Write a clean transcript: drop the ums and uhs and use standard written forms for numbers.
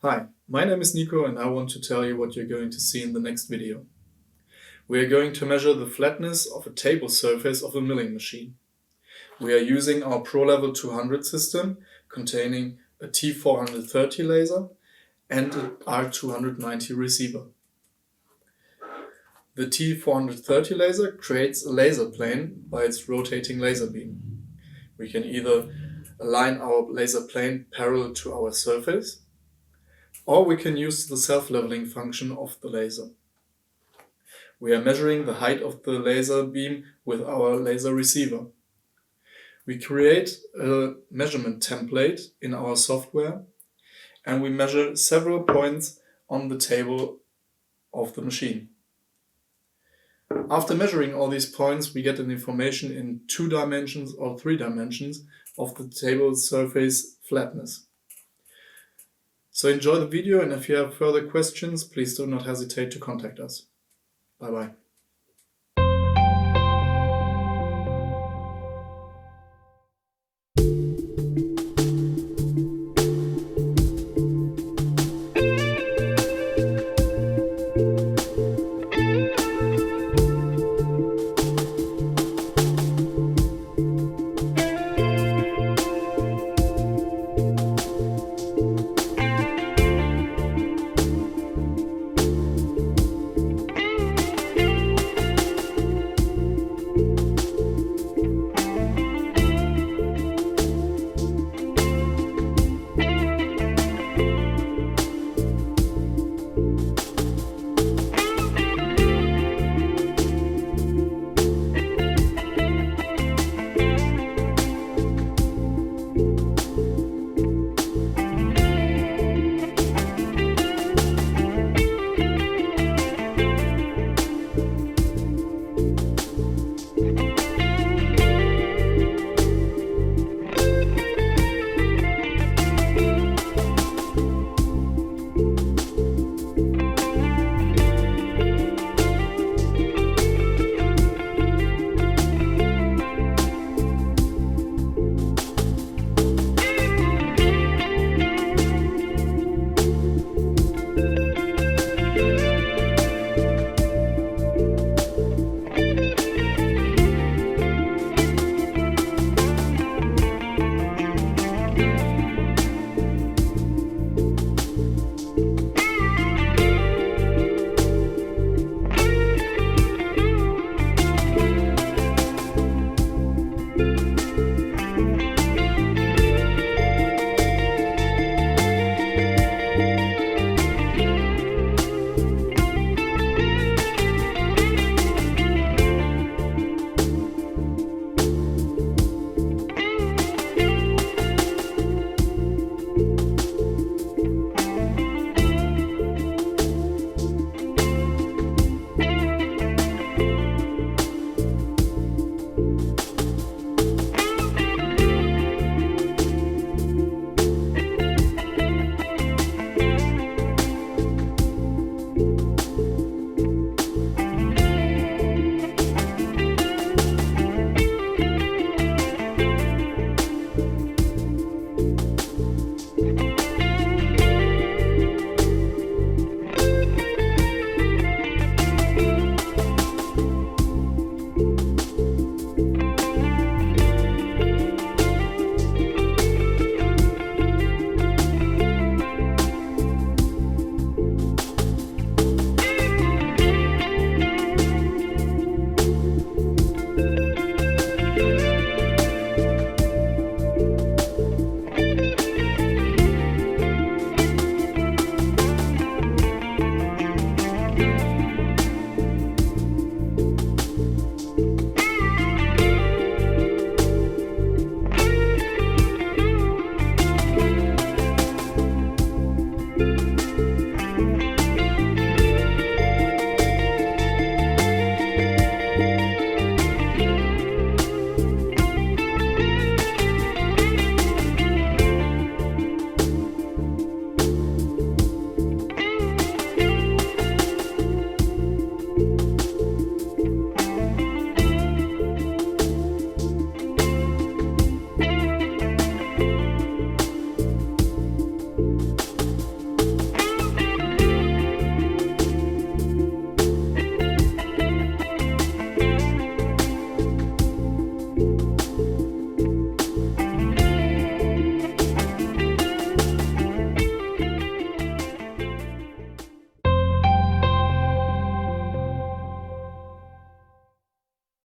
Hi, my name is Nico and I want to tell you what you're going to see in the next video. We are going to measure the flatness of a table surface of a milling machine. We are using our ProLevel 200 system containing a T430 laser and a R290 receiver. The T430 laser creates a laser plane by its rotating laser beam. We can either align our laser plane parallel to our surface, or we can use the self-leveling function of the laser. We are measuring the height of the laser beam with our laser receiver. We create a measurement template in our software and we measure several points on the table of the machine. After measuring all these points, we get an information in 2 dimensions or 3 dimensions of the table surface flatness. So enjoy the video, and if you have further questions, please do not hesitate to contact us. Bye bye.